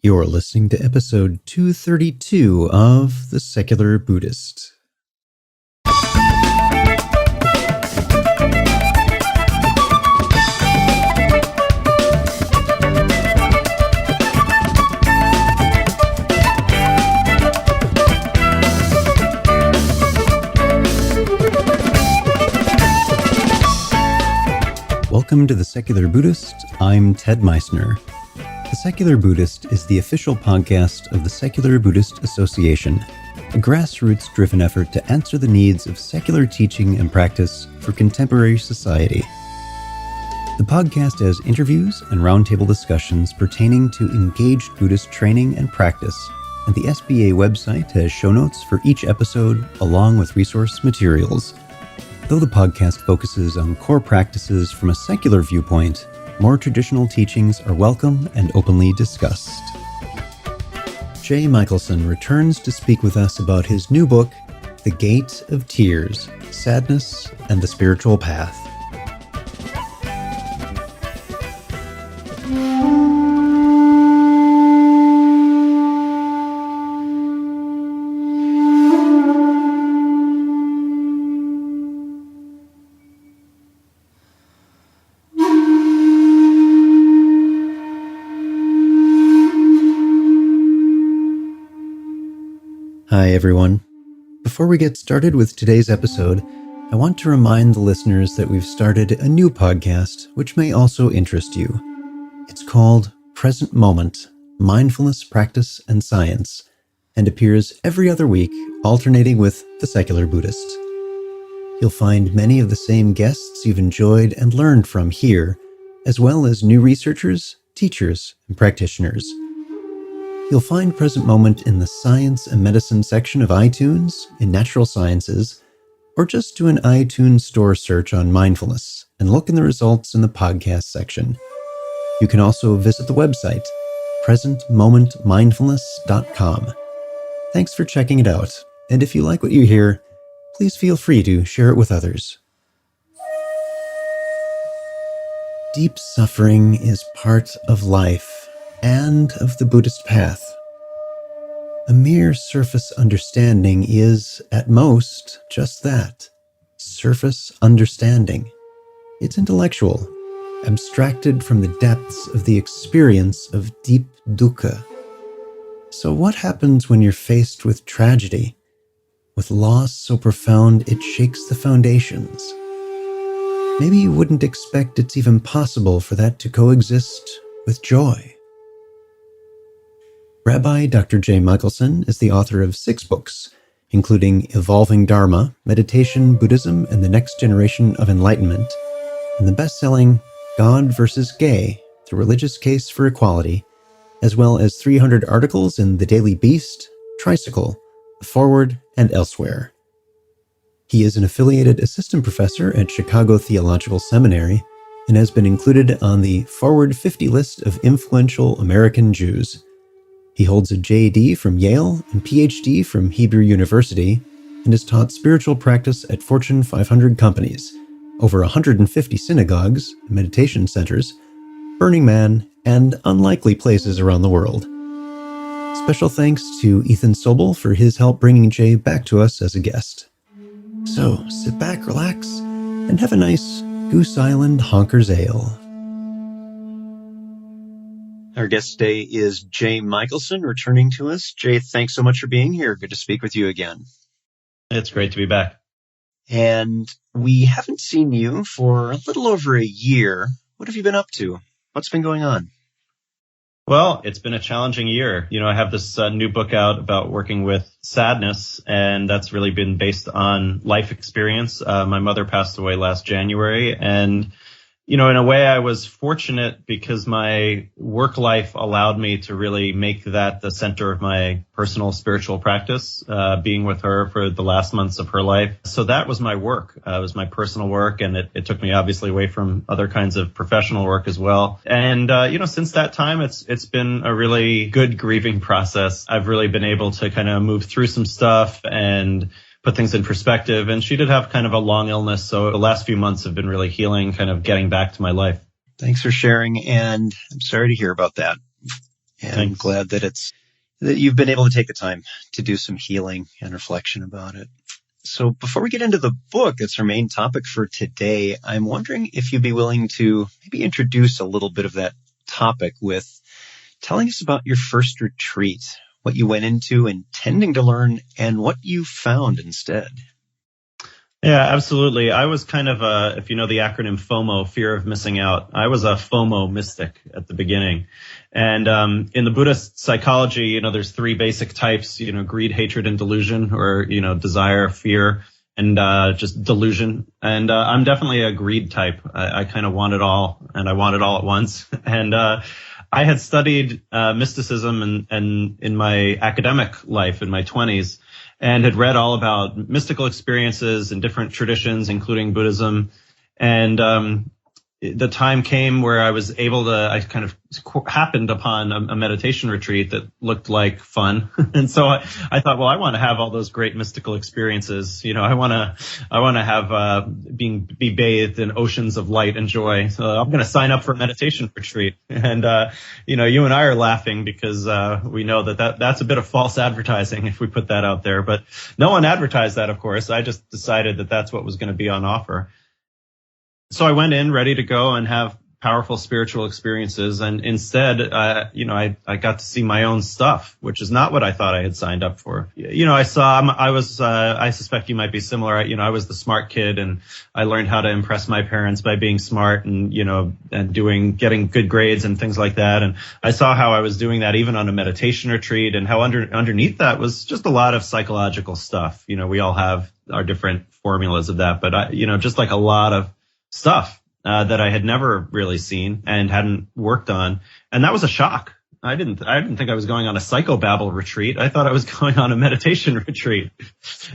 You're listening to episode 232 of The Secular Buddhist. Welcome to The Secular Buddhist. I'm Ted Meissner. The Secular Buddhist is the official podcast of the Secular Buddhist Association, a grassroots-driven effort to answer the needs of secular teaching and practice for contemporary society. The podcast has interviews and roundtable discussions pertaining to engaged Buddhist training and practice, and the SBA website has show notes for each episode along with resource materials. Though the podcast focuses on core practices from a secular viewpoint, more traditional teachings are welcome and openly discussed. Jay Michaelson returns to speak with us about his new book, The Gate of Tears, Sadness and the Spiritual Path. Hi everyone. Before we get started with today's episode, I want to remind the listeners that we've started a new podcast which may also interest you. It's called Present Moment, Mindfulness, Practice, and Science, and appears every other week, alternating with The Secular Buddhist. You'll find many of the same guests you've enjoyed and learned from here, as well as new researchers, teachers, and practitioners. You'll find Present Moment in the Science and Medicine section of iTunes, in Natural Sciences, or just do an iTunes store search on mindfulness and look in the results in the podcast section. You can also visit the website, presentmomentmindfulness.com. Thanks for checking it out, and if you like what you hear, please feel free to share it with others. Deep suffering is part of life and of the Buddhist path. A mere surface understanding is, at most, just that, surface understanding. It's intellectual, abstracted from the depths of the experience of deep dukkha. So what happens when you're faced with tragedy, with loss so profound it shakes the foundations? Maybe you wouldn't expect it's even possible for that to coexist with joy. Rabbi Dr. Jay Michaelson is the author of 6 books, including Evolving Dharma, Meditation, Buddhism, and the Next Generation of Enlightenment, and the best-selling God vs. Gay, The Religious Case for Equality, as well as 300 articles in The Daily Beast, Tricycle, The Forward, and elsewhere. He is an affiliated assistant professor at Chicago Theological Seminary and has been included on the Forward 50 list of influential American Jews. He holds a JD from Yale and PhD from Hebrew University and has taught spiritual practice at Fortune 500 companies, over 150 synagogues, meditation centers, Burning Man, and unlikely places around the world. Special thanks to Ethan Sobel for his help bringing Jay back to us as a guest. So sit back, relax, and have a nice Goose Island Honkers Ale. Our guest today is Jay Michaelson, returning to us. Jay, thanks so much for being here. Good to speak with you again. It's great to be back. And we haven't seen you for a little over a year. What have you been up to? What's been going on? Well, it's been a challenging year. I have this new book out about working with sadness, and that's really been based on life experience. My mother passed away last January, and in a way I was fortunate because my work life allowed me to really make that the center of my personal spiritual practice, being with her for the last months of her life. So that was my work. It was my personal work, and it took me obviously away from other kinds of professional work as well. And, since that time, it's been a really good grieving process. I've really been able to kind of move through some stuff and put things in perspective. And she did have kind of a long illness. So the last few months have been really healing, kind of getting back to my life. Thanks for sharing. And I'm sorry to hear about that. And Thanks. I'm glad that you've been able to take the time to do some healing and reflection about it. So before we get into the book, that's our main topic for today, I'm wondering if you'd be willing to maybe introduce a little bit of that topic with telling us about your first retreat, what you went into intending to learn, and what you found instead. Yeah, absolutely. I was kind of if you know the acronym FOMO, fear of missing out, I was a FOMO mystic at the beginning. And in the Buddhist psychology, there's three basic types, greed, hatred, and delusion, or, desire, fear, and just delusion. And I'm definitely a greed type. I kind of want it all, and I want it all at once. And I had studied mysticism and in my academic life in my 20s, and had read all about mystical experiences in different traditions, including Buddhism. And the time came where I kind of happened upon a meditation retreat that looked like fun. And so I thought, well, I want to have all those great mystical experiences. I want to have be bathed in oceans of light and joy. So I'm going to sign up for a meditation retreat. And you and I are laughing because we know that's a bit of false advertising if we put that out there. But no one advertised that, of course. I just decided that that's what was going to be on offer. So I went in ready to go and have powerful spiritual experiences. And instead, I got to see my own stuff, which is not what I thought I had signed up for. I suspect you might be similar. I was the smart kid, and I learned how to impress my parents by being smart and getting good grades and things like that. And I saw how I was doing that even on a meditation retreat, and how underneath that was just a lot of psychological stuff. We all have our different formulas of that, but just like a lot of stuff that I had never really seen and hadn't worked on. And that was a shock. I didn't think I was going on a psychobabble retreat. I thought I was going on a meditation retreat.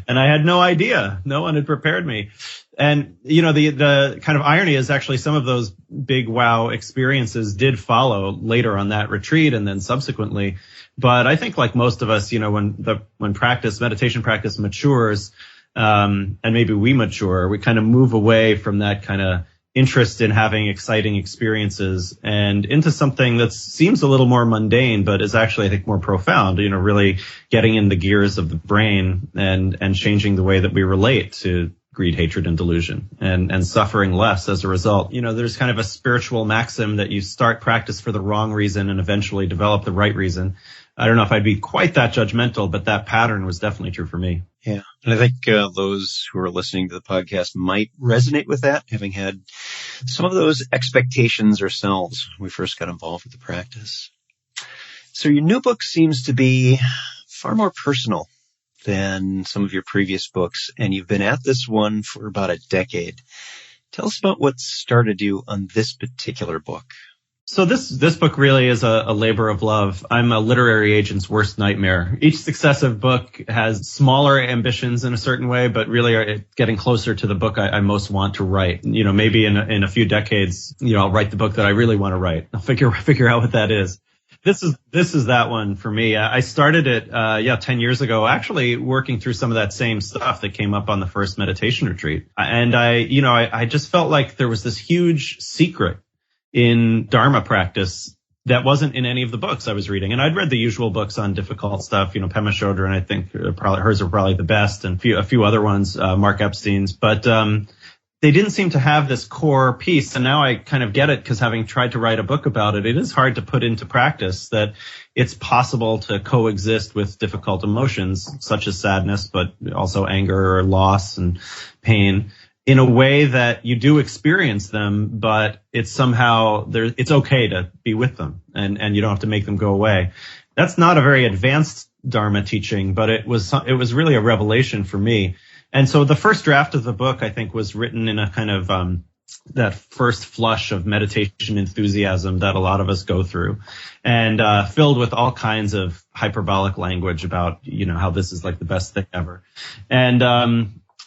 And I had no idea. No one had prepared me. And, the kind of irony is actually some of those big wow experiences did follow later on that retreat and then subsequently. But I think like most of us, when meditation practice matures, and maybe we mature, we kind of move away from that kind of interest in having exciting experiences and into something that seems a little more mundane, but is actually, I think, more profound, really getting in the gears of the brain and changing the way that we relate to greed, hatred, and delusion, and suffering less as a result. There's kind of a spiritual maxim that you start practice for the wrong reason and eventually develop the right reason. I don't know if I'd be quite that judgmental, but that pattern was definitely true for me. Yeah. And I think those who are listening to the podcast might resonate with that, having had some of those expectations ourselves when we first got involved with the practice. So your new book seems to be far more personal than some of your previous books, and you've been at this one for about a decade. Tell us about what started you on this particular book. So this book really is a labor of love. I'm a literary agent's worst nightmare. Each successive book has smaller ambitions in a certain way, but really are getting closer to the book I most want to write. Maybe in a few decades, I'll write the book that I really want to write. I'll figure out what that is. This is that one for me. I started it 10 years ago, actually working through some of that same stuff that came up on the first meditation retreat. And I just felt like there was this huge secret in Dharma practice that wasn't in any of the books I was reading. And I'd read the usual books on difficult stuff, Pema Chodron, I think hers are probably the best, and a few other ones, Mark Epstein's, but they didn't seem to have this core piece. And now I kind of get it, because having tried to write a book about it, it is hard to put into practice that it's possible to coexist with difficult emotions such as sadness, but also anger or loss and pain, in a way that you do experience them, but it's somehow it's okay to be with them, and you don't have to make them go away. That's not a very advanced Dharma teaching, but it was really a revelation for me. And so the first draft of the book, I think, was written in a kind of that first flush of meditation enthusiasm that a lot of us go through, and filled with all kinds of hyperbolic language about how this is like the best thing ever. And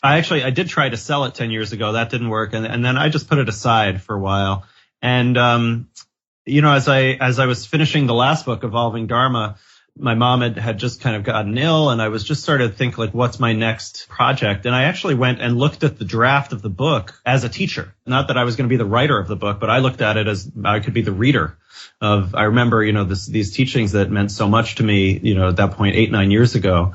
I did try to sell it 10 years ago. That didn't work. And then I just put it aside for a while. And, as I was finishing the last book, Evolving Dharma, my mom had just kind of gotten ill, and I was just started to think, like, what's my next project? And I actually went and looked at the draft of the book as a teacher. Not that I was going to be the writer of the book, but I looked at it as I could be the reader of, I remember, these teachings that meant so much to me, at that point, 8-9 years ago.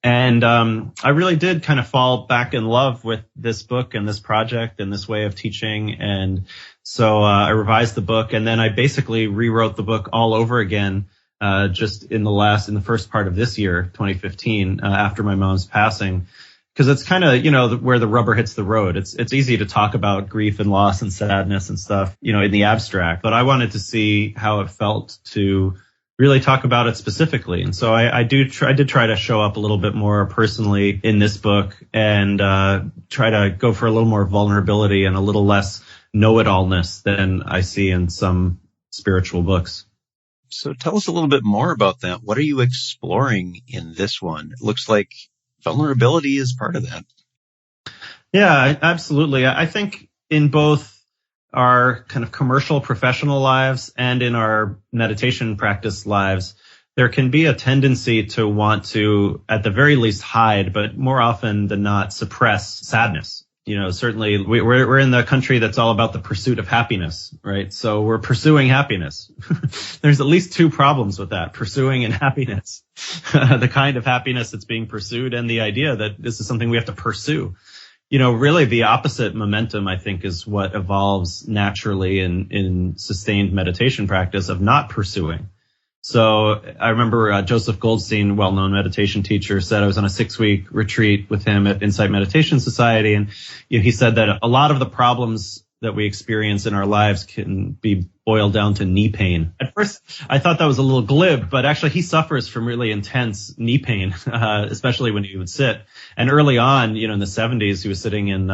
And I really did kind of fall back in love with this book and this project and this way of teaching. And so I revised the book, and then I basically rewrote the book all over again just in the first part of this year, 2015, after my mom's passing. Because it's kind of, where the rubber hits the road. It's easy to talk about grief and loss and sadness and stuff, in the abstract. But I wanted to see how it felt to really talk about it specifically. And so I did try to show up a little bit more personally in this book and try to go for a little more vulnerability and a little less know-it-allness than I see in some spiritual books. So tell us a little bit more about that. What are you exploring in this one? It looks like vulnerability is part of that. Yeah, absolutely. I think in both our kind of commercial professional lives and in our meditation practice lives, there can be a tendency to want to, at the very least, hide, but more often than not, suppress sadness. Certainly we're in the country that's all about the pursuit of happiness, right? So we're pursuing happiness. There's at least two problems with that, pursuing and happiness. The kind of happiness that's being pursued and the idea that this is something we have to pursue. Really the opposite momentum, I think, is what evolves naturally in sustained meditation practice of not pursuing. So I remember Joseph Goldstein, well-known meditation teacher, said I was on a 6-week retreat with him at Insight Meditation Society. And he said that a lot of the problems that we experience in our lives can be boiled down to knee pain. At first, I thought that was a little glib, but actually he suffers from really intense knee pain, especially when he would sit. And early on, in the 70s, he was sitting in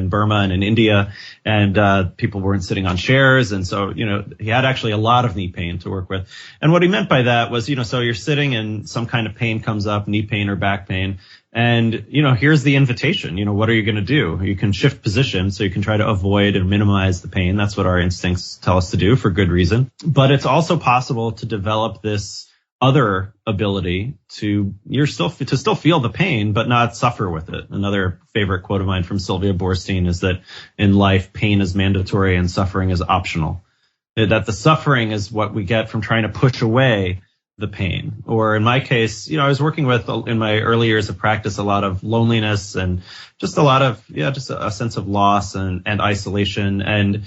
Burma and in India, and people weren't sitting on chairs. And so, he had actually a lot of knee pain to work with. And what he meant by that was, so you're sitting and some kind of pain comes up, knee pain or back pain. And, here's the invitation. What are you going to do? You can shift position so you can try to avoid and minimize the pain. That's what our instincts tell us to do for good reason. But it's also possible to develop this other ability to still feel the pain, but not suffer with it. Another favorite quote of mine from Sylvia Boorstein is that in life, pain is mandatory and suffering is optional. That the suffering is what we get from trying to push away the pain. Or in my case, I was working with, in my early years of practice, a lot of loneliness and just a lot of, just a sense of loss and isolation. And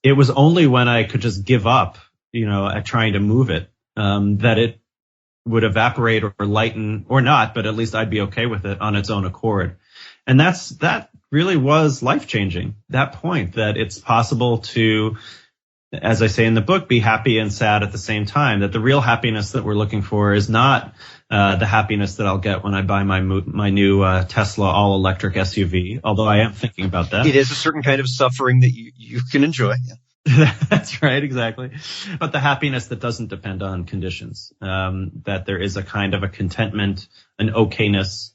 it was only when I could just give up, at trying to move it, that it would evaporate or lighten or not, but at least I'd be okay with it on its own accord. And that really was life-changing, that point that it's possible to, as I say in the book, be happy and sad at the same time, that the real happiness that we're looking for is not the happiness that I'll get when I buy my new Tesla all-electric SUV, although I am thinking about that. It is a certain kind of suffering that you can enjoy. Yeah. That's right, exactly. But the happiness that doesn't depend on conditions, that there is a kind of a contentment, an okayness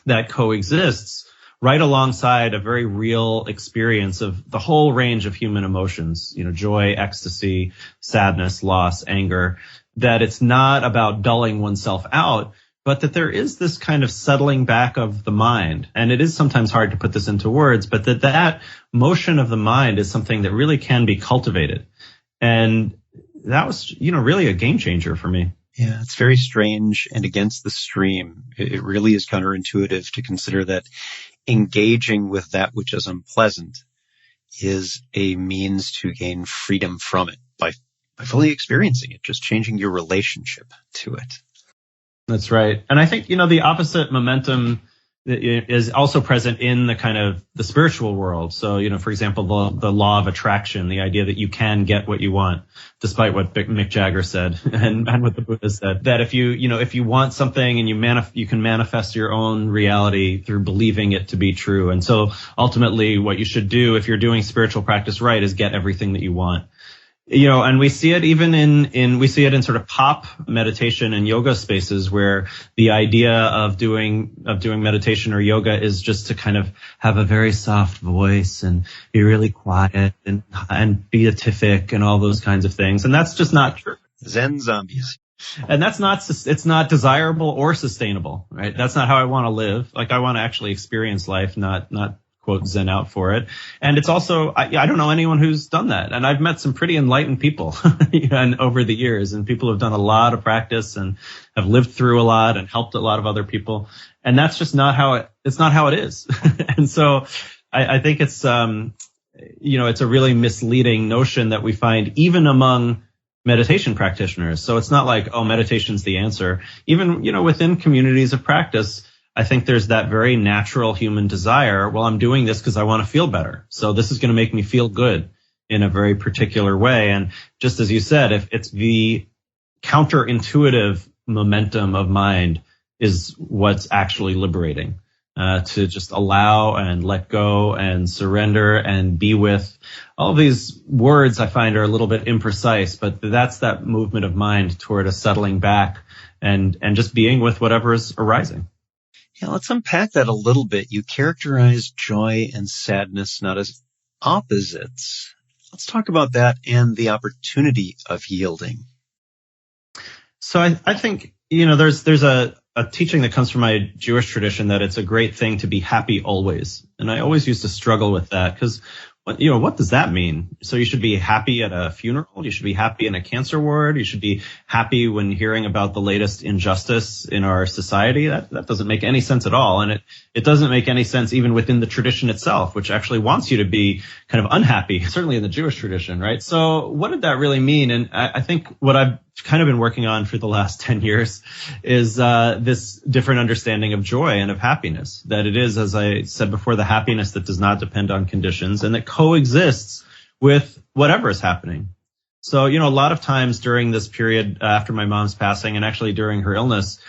that coexists right alongside a very real experience of the whole range of human emotions, joy, ecstasy, sadness, loss, anger, that it's not about dulling oneself out, but that there is this kind of settling back of the mind. And it is sometimes hard to put this into words, but that motion of the mind is something that really can be cultivated. And that was, really a game changer for me. Yeah, it's very strange and against the stream. It really is counterintuitive to consider that engaging with that which is unpleasant is a means to gain freedom from it by fully experiencing it, just changing your relationship to it. That's right. And I think, the opposite momentum is also present in the kind of the spiritual world. So, for example, the law of attraction, the idea that you can get what you want, despite what Mick Jagger said and what the Buddha said, that if you want something and you can manifest your own reality through believing it to be true. And so ultimately what you should do if you're doing spiritual practice right is get everything that you want. And we see it even in sort of pop meditation and yoga spaces where the idea of doing meditation or yoga is just to kind of have a very soft voice and be really quiet and beatific and all those kinds of things. And that's just not true. Zen zombies. And it's not desirable or sustainable, right? That's not how I want to live. Like I want to actually experience life, not quote zen out for it. And it's also, I don't know anyone who's done that. And I've met some pretty enlightened people and over the years, and people who have done a lot of practice and have lived through a lot and helped a lot of other people. And that's just not how it's not how it is. And so I think it's, it's a really misleading notion that we find even among meditation practitioners. So it's not like, oh, meditation's the answer. Even, within communities of practice, I think there's that very natural human desire. Well, I'm doing this because I want to feel better. So this is going to make me feel good in a very particular way. And just as you said, if it's the counterintuitive momentum of mind is what's actually liberating, to just allow and let go and surrender and be with. All of these words I find are a little bit imprecise, but that's that movement of mind toward a settling back and just being with whatever is arising. Yeah, let's unpack that a little bit. You characterize joy and sadness not as opposites. Let's talk about that and the opportunity of yielding. So I think, there's a teaching that comes from my Jewish tradition that it's a great thing to be happy always. And I always used to struggle with that because, what does that mean? So you should be happy at a funeral. You should be happy in a cancer ward. You should be happy when hearing about the latest injustice in our society. That doesn't make any sense at all. And it doesn't make any sense even within the tradition itself, which actually wants you to be kind of unhappy, certainly in the Jewish tradition, right? So what did that really mean? And I think what I've kind of been working on for the last 10 years is this different understanding of joy and of happiness, that it is, as I said before, the happiness that does not depend on conditions and that coexists with whatever is happening. So, a lot of times during this period after my mom's passing and actually during her illness,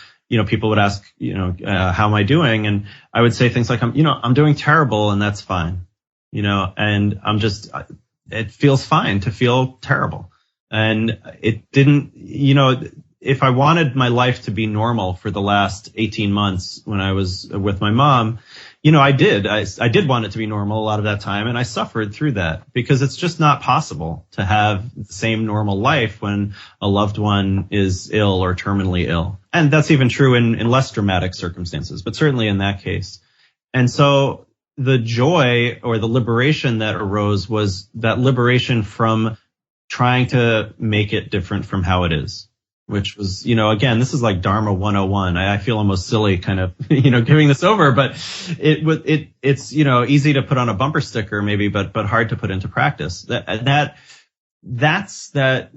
people would ask, how am I doing? And I would say things like, I'm doing terrible and that's fine, and it feels fine to feel terrible. And it didn't, if I wanted my life to be normal for the last 18 months when I was with my mom, I did want it to be normal a lot of that time. And I suffered through that because it's just not possible to have the same normal life when a loved one is ill or terminally ill. And that's even true in less dramatic circumstances, but certainly in that case. And so the joy or the liberation that arose was that liberation from trying to make it different from how it is, which was, again, this is like Dharma 101. I feel almost silly kind of, giving this over, but it's, easy to put on a bumper sticker maybe, but hard to put into practice. That's that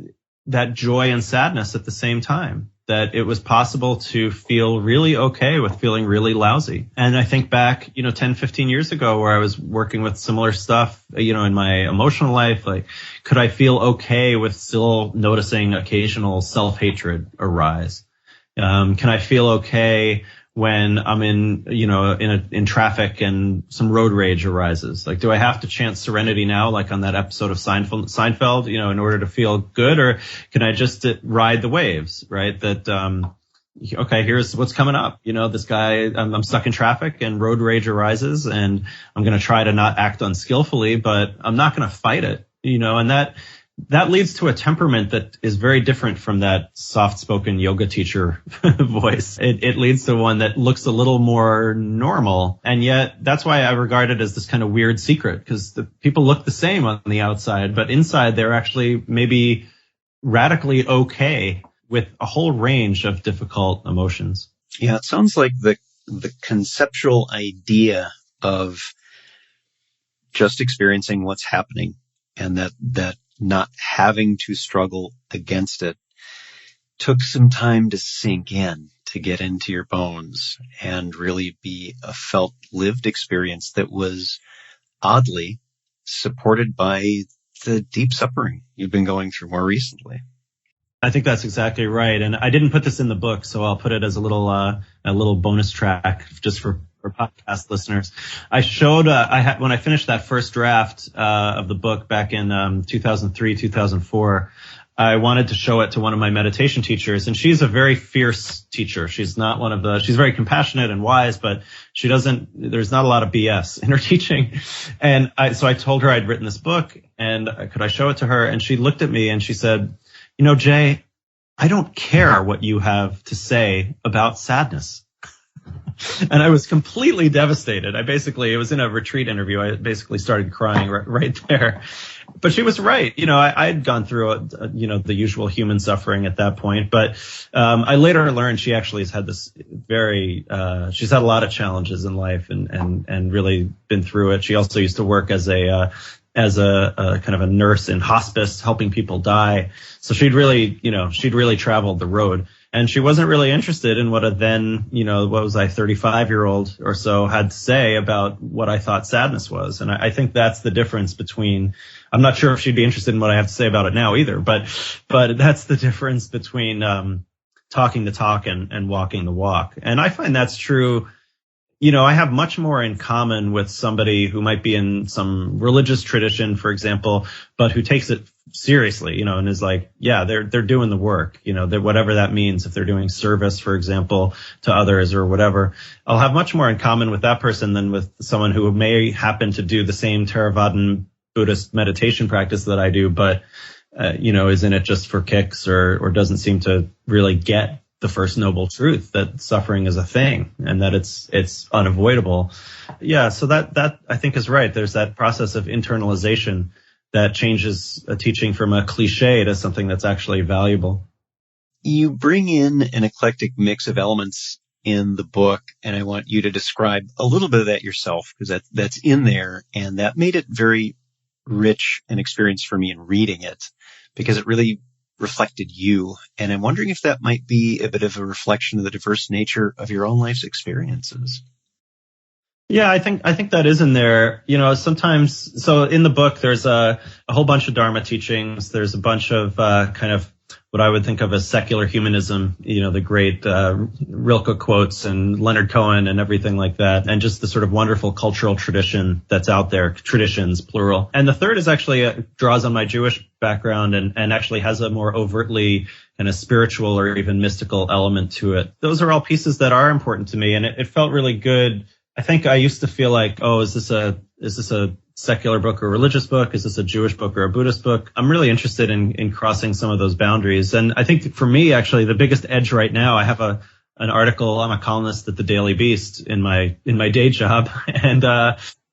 joy and sadness at the same time, that it was possible to feel really okay with feeling really lousy. And I think back, 10, 15 years ago where I was working with similar stuff, in my emotional life, like, could I feel okay with still noticing occasional self-hatred arise? Can I feel okay when I'm in traffic and some road rage arises? Like, do I have to chant serenity now, like on that episode of Seinfeld, in order to feel good? Or can I just ride the waves, right? That, okay, here's what's coming up. This guy, I'm stuck in traffic and road rage arises and I'm going to try to not act unskillfully, but I'm not going to fight it, and that leads to a temperament that is very different from that soft-spoken yoga teacher voice. It leads to one that looks a little more normal. And yet that's why I regard it as this kind of weird secret, because the people look the same on the outside, but inside they're actually maybe radically okay with a whole range of difficult emotions. Yeah, it sounds like the conceptual idea of just experiencing what's happening and that not having to struggle against it took some time to sink in, to get into your bones and really be a felt lived experience that was oddly supported by the deep suffering you've been going through more recently. I think that's exactly right. And I didn't put this in the book, so I'll put it as a little bonus track just for podcast listeners. I showed, when I finished that first draft of the book back in 2003, 2004, I wanted to show it to one of my meditation teachers, and she's a very fierce teacher. She's not she's very compassionate and wise, but there's not a lot of BS in her teaching. And so I told her I'd written this book and could I show it to her? And she looked at me and she said, Jay, I don't care what you have to say about sadness. And I was completely devastated. It was in a retreat interview. I basically started crying right there. But she was right. I had gone through, the usual human suffering at that point. But I later learned she actually has had this she's had a lot of challenges in life and really been through it. She also used to work as a kind of a nurse in hospice, helping people die. So she'd really traveled the road. And she wasn't really interested in what a then, 35-year-old or so had to say about what I thought sadness was. And I think that's the difference between, I'm not sure if she'd be interested in what I have to say about it now either, but that's the difference between talking the talk and walking the walk. And I find that's true. I have much more in common with somebody who might be in some religious tradition, for example, but who takes it seriously, and is like, yeah, they're doing the work, whatever that means. If they're doing service, for example, to others or whatever, I'll have much more in common with that person than with someone who may happen to do the same Theravadan Buddhist meditation practice that I do, but, is in it just for kicks or doesn't seem to really get the first noble truth that suffering is a thing and that it's unavoidable. Yeah. So that I think is right. There's that process of internalization that changes a teaching from a cliche to something that's actually valuable. You bring in an eclectic mix of elements in the book, and I want you to describe a little bit of that yourself, because that's in there, and that made it very rich an experience for me in reading it, because it really reflected you. And I'm wondering if that might be a bit of a reflection of the diverse nature of your own life's experiences. Yeah, I think that is in there. Sometimes, so in the book, there's a whole bunch of Dharma teachings. There's a bunch of kind of what I would think of as secular humanism, the great Rilke quotes and Leonard Cohen and everything like that, and just the sort of wonderful cultural tradition that's out there, traditions, plural. And the third is actually draws on my Jewish background and actually has a more overtly kind of spiritual or even mystical element to it. Those are all pieces that are important to me, and it felt really good. I think I used to feel like, oh, is this a secular book or a religious book? Is this a Jewish book or a Buddhist book? I'm really interested in crossing some of those boundaries. And I think for me, actually, the biggest edge right now, I have an article, I'm a columnist at the Daily Beast in my day job. And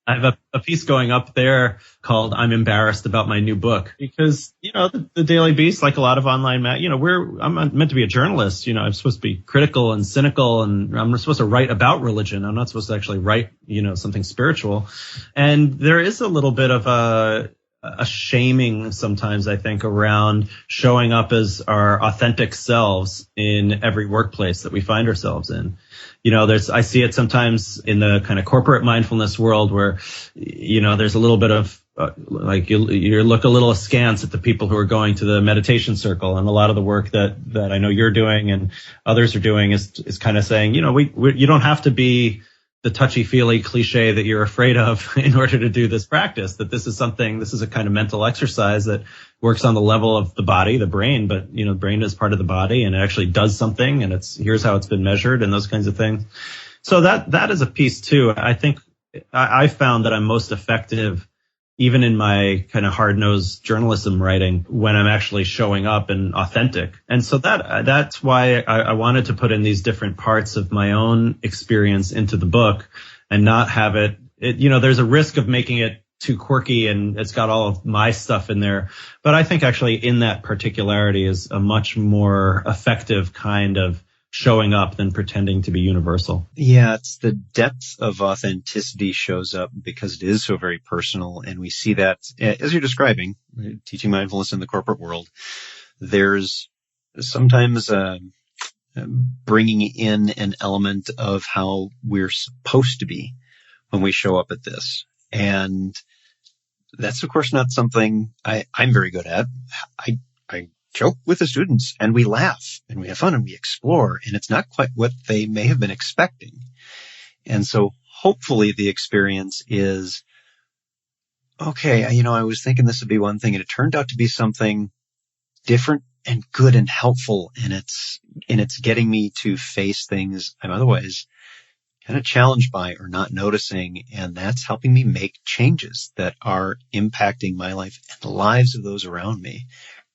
I have a piece going up there called "I'm Embarrassed About My New Book," because, the Daily Beast, like a lot of online, I'm meant to be a journalist. I'm supposed to be critical and cynical, and I'm supposed to write about religion. I'm not supposed to actually write, something spiritual. And there is a little bit of a shaming sometimes, I think, around showing up as our authentic selves in every workplace that we find ourselves in. I see it sometimes in the kind of corporate mindfulness world where, there's a little bit of you look a little askance at the people who are going to the meditation circle, and a lot of the work that I know you're doing and others are doing is kind of saying, you don't have to be the touchy-feely cliche that you're afraid of in order to do this practice, that this is a kind of mental exercise that works on the level of the body, the brain, but, the brain is part of the body and it actually does something, and here's how it's been measured and those kinds of things. So that is a piece too. I think I found that I'm most effective even in my kind of hard-nosed journalism writing when I'm actually showing up and authentic. And so that's why I wanted to put in these different parts of my own experience into the book and not have it, there's a risk of making it too quirky and it's got all of my stuff in there. But I think actually in that particularity is a much more effective kind of showing up than pretending to be universal. Yeah, it's the depth of authenticity shows up because it is so very personal. And we see that, as you're describing, teaching mindfulness in the corporate world, there's sometimes bringing in an element of how we're supposed to be when we show up at this. And that's, of course, not something I'm very good at. I joke with the students and we laugh and we have fun and we explore, and it's not quite what they may have been expecting. And so hopefully the experience is, okay, I was thinking this would be one thing and it turned out to be something different and good and helpful. And it's getting me to face things I'm otherwise kind of challenged by or not noticing. And that's helping me make changes that are impacting my life and the lives of those around me.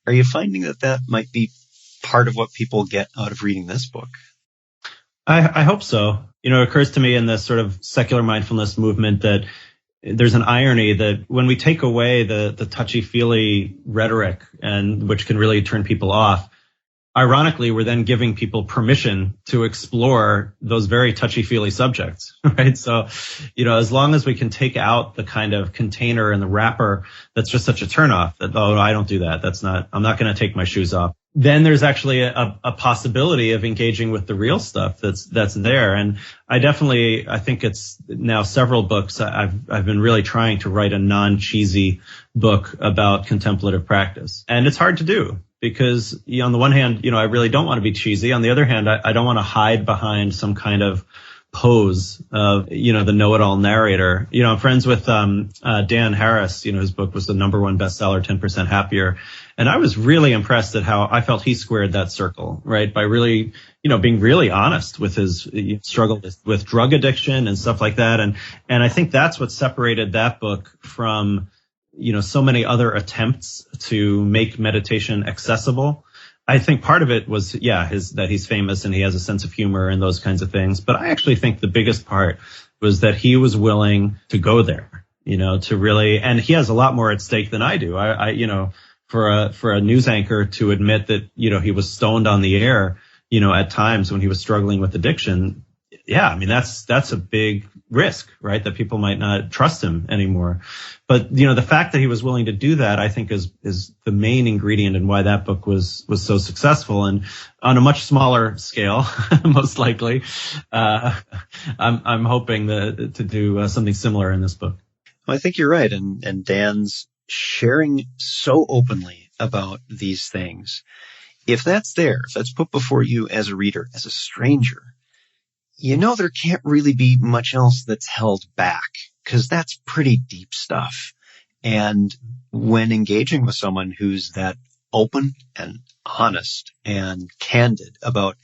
Are you finding that might be part of what people get out of reading this book. I hope so. It occurs to me in this sort of secular mindfulness movement that there's an irony that when we take away the touchy-feely rhetoric, and which can really turn people off, ironically, we're then giving people permission to explore those very touchy-feely subjects, right? So, as long as we can take out the kind of container and the wrapper that's just such a turnoff that, oh, I don't do that. I'm not going to take my shoes off. Then there's actually a possibility of engaging with the real stuff that's there. And I think it's now several books. I've been really trying to write a non-cheesy book about contemplative practice. And it's hard to do because on the one hand, I really don't want to be cheesy. On the other hand, I don't want to hide behind some kind of pose of, the know-it-all narrator. I'm friends with Dan Harris, his book was the #1 bestseller, 10% Happier. And I was really impressed at how I felt he squared that circle, right? By really, being really honest with his struggle with drug addiction and stuff like that. And I think that's what separated that book from, so many other attempts to make meditation accessible. I think part of it was, that he's famous and he has a sense of humor and those kinds of things. But I actually think the biggest part was that he was willing to go there, to really, and he has a lot more at stake than I do. For a news anchor to admit that, he was stoned on the air, at times when he was struggling with addiction. Yeah, I mean, that's a big risk, right? That people might not trust him anymore. But, the fact that he was willing to do that, I think is the main ingredient in why that book was so successful. And on a much smaller scale, most likely, I'm hoping to do something similar in this book. Well, I think you're right. And Dan's sharing so openly about these things. If that's put before you as a reader, as a stranger, there can't really be much else that's held back because that's pretty deep stuff. And when engaging with someone who's that open and honest and candid about,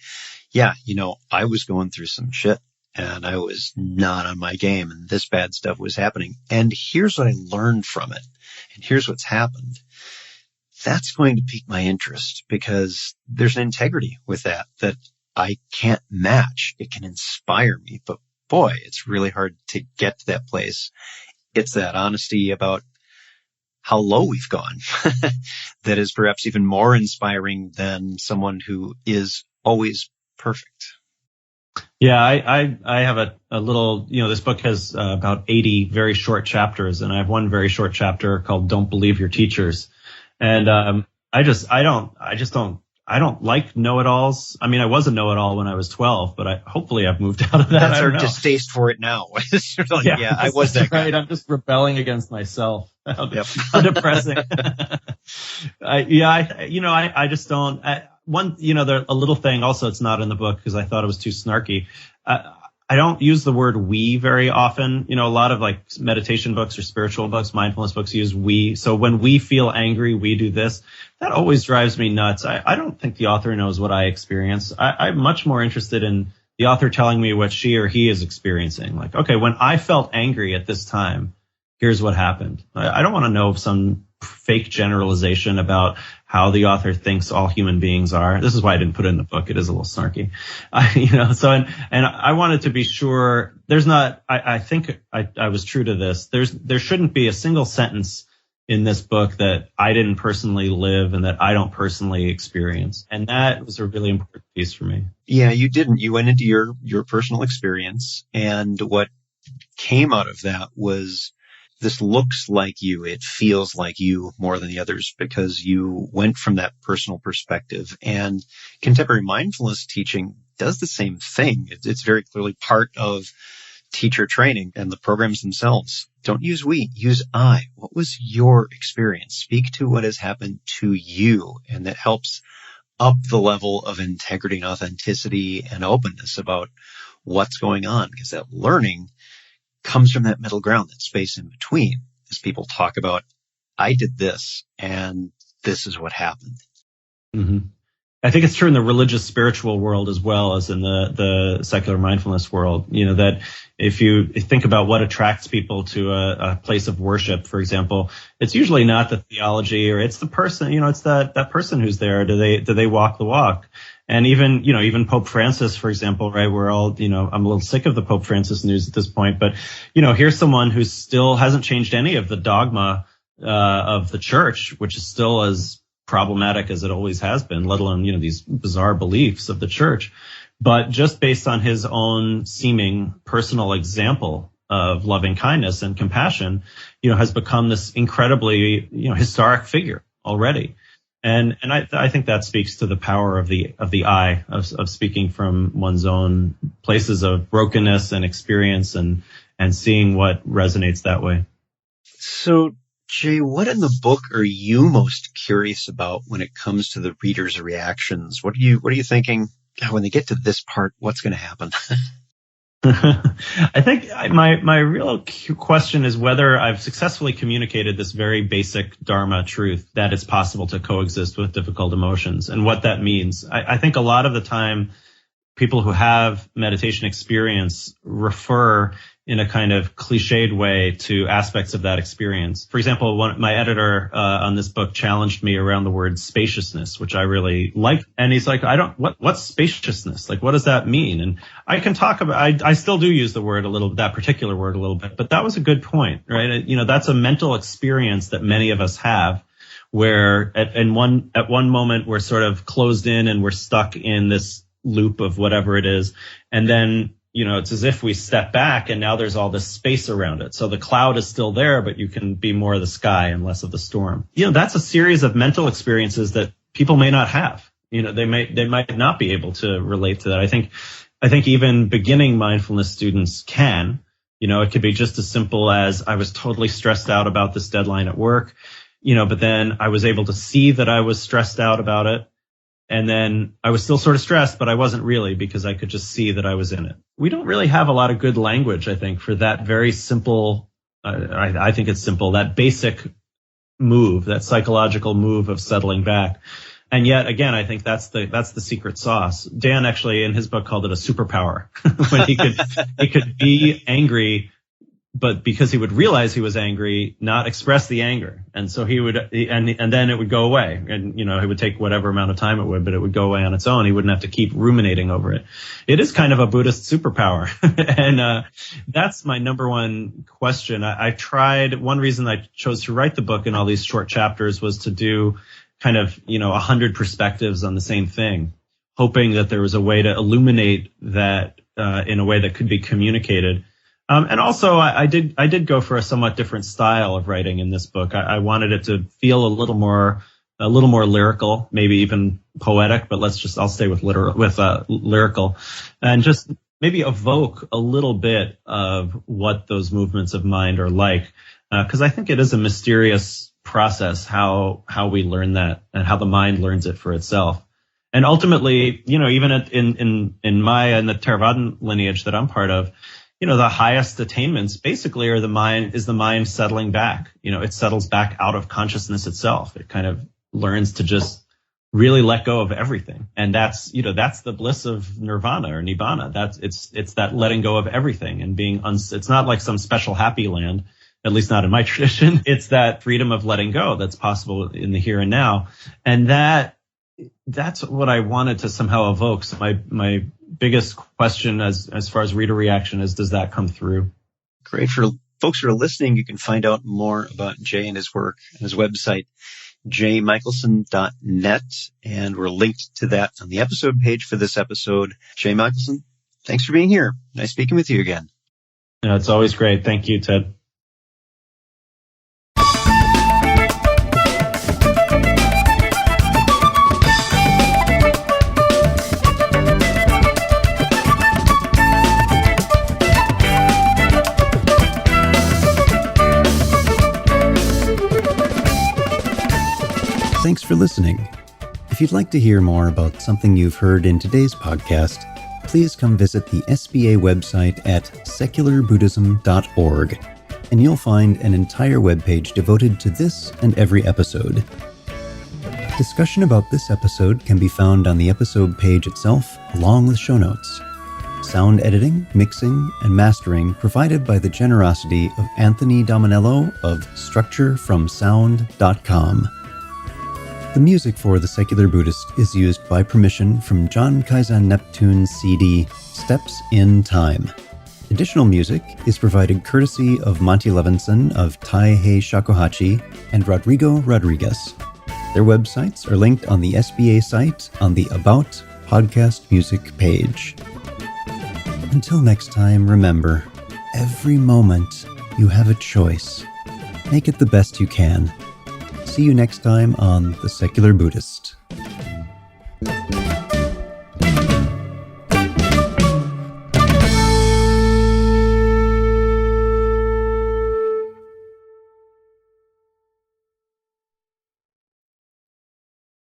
I was going through some shit and I was not on my game and this bad stuff was happening. And here's what I learned from it. And here's what's happened. That's going to pique my interest because there's an integrity with that I can't match. It can inspire me, but boy, it's really hard to get to that place. It's that honesty about how low we've gone that is perhaps even more inspiring than someone who is always perfect. Yeah, I have a little, this book has about 80 very short chapters, and I have one very short chapter called "Don't Believe Your Teachers." And I don't like know-it-alls. I mean, I was a know-it-all when I was 12, but hopefully I've moved out of that. That's our distaste for it now. I was that guy. Right. I'm just rebelling against myself. Yep. How depressing. I just don't. There's a little thing also, it's not in the book because I thought it was too snarky. I don't use the word we very often. A lot of like meditation books or spiritual books, mindfulness books use we. So when we feel angry, we do this. That always drives me nuts. I don't think the author knows what I experience. I'm much more interested in the author telling me what she or he is experiencing. Like, okay, when I felt angry at this time, here's what happened. I don't want to know some fake generalization about how the author thinks all human beings are. This is why I didn't put it in the book. It is a little snarky. And I wanted to be sure there's not, I think I was true to this. There shouldn't be a single sentence in this book that I didn't personally live and that I don't personally experience. And that was a really important piece for me. Yeah, you didn't. You went into your personal experience, and what came out of that was this looks like you, it feels like you more than the others because you went from that personal perspective. And contemporary mindfulness teaching does the same thing. It's very clearly part of teacher training and the programs themselves. Don't use we, use I. What was your experience? Speak to what has happened to you. And that helps up the level of integrity and authenticity and openness about what's going on, because that learning comes from that middle ground, that space in between, as people talk about, I did this and this is what happened. Mm-hmm. I think it's true in the religious spiritual world as well as in the secular mindfulness world, that if you think about what attracts people to a place of worship, for example, it's usually not the theology, or it's the person, it's that person who's there. Do they walk the walk? And even Pope Francis, for example, right? We're all, I'm a little sick of the Pope Francis news at this point, but, here's someone who still hasn't changed any of the dogma, of the church, which is still as problematic as it always has been, let alone, these bizarre beliefs of the church. But just based on his own seeming personal example of loving kindness and compassion, has become this incredibly, historic figure already. And I think that speaks to the power of the I, of speaking from one's own places of brokenness and experience and seeing what resonates that way. So, Jay, what in the book are you most curious about when it comes to the reader's reactions? What are you thinking? When they get to this part, what's going to happen? I think my real question is whether I've successfully communicated this very basic Dharma truth that it's possible to coexist with difficult emotions and what that means. I think a lot of the time people who have meditation experience refer in a kind of cliched way to aspects of that experience. For example, my editor on this book challenged me around the word spaciousness, which I really liked. And he's like, what's spaciousness? Like, what does that mean? And I can talk about, I still do use the word that particular word a little bit, but that was a good point, right? That's a mental experience that many of us have where at one moment we're sort of closed in and we're stuck in this loop of whatever it is. And then, it's as if we step back and now there's all this space around it. So the cloud is still there, but you can be more of the sky and less of the storm. That's a series of mental experiences that people may not have. They might not be able to relate to that. I think even beginning mindfulness students can. It could be just as simple as I was totally stressed out about this deadline at work, but then I was able to see that I was stressed out about it. And then I was still sort of stressed, but I wasn't really, because I could just see that I was in it. We don't really have a lot of good language, I think, for that very simple, I think it's simple, that basic move, that psychological move of settling back. And yet, again, I think that's the secret sauce. Dan actually in his book called it a superpower when he could be angry, but because he would realize he was angry, not express the anger. And so and then it would go away. And, it would take whatever amount of time it would, but it would go away on its own. He wouldn't have to keep ruminating over it. It is kind of a Buddhist superpower. And, that's my number one question. I tried, one reason I chose to write the book in all these short chapters was to do kind of, 100 perspectives on the same thing, hoping that there was a way to illuminate that, in a way that could be communicated. And also I did go for a somewhat different style of writing in this book. I wanted it to feel a little more lyrical, maybe even poetic, but I'll stay with lyrical, and just maybe evoke a little bit of what those movements of mind are like. Cause I think it is a mysterious process, how we learn that and how the mind learns it for itself. And ultimately, even in the Theravadan lineage that I'm part of, the highest attainments basically are the mind settling back. It settles back out of consciousness itself. It kind of learns to just really let go of everything. And that's the bliss of nirvana or nibbana. It's that letting go of everything and being, it's not like some special happy land, at least not in my tradition. It's that freedom of letting go that's possible in the here and now. And that's what I wanted to somehow evoke. So my biggest question as far as reader reaction is, does that come through? Great. For folks who are listening, you can find out more about Jay and his work on his website, jmichaelson.net, and we're linked to that on the episode page for this episode. Jay Michaelson, thanks for being here. Nice speaking with you again. Yeah, it's always great. Thank you, Ted. Thanks for listening. If you'd like to hear more about something you've heard in today's podcast, please come visit the SBA website at secularbuddhism.org, and you'll find an entire webpage devoted to this and every episode. Discussion about this episode can be found on the episode page itself, along with show notes. Sound editing, mixing, and mastering provided by the generosity of Anthony Dominello of StructureFromSound.com. The music for The Secular Buddhist is used by permission from John Kaizen Neptune's CD, Steps in Time. Additional music is provided courtesy of Monty Levinson of Taihei Shakuhachi and Rodrigo Rodriguez. Their websites are linked on the SBA site on the About Podcast Music page. Until next time, remember, every moment you have a choice. Make it the best you can. See you next time on The Secular Buddhist.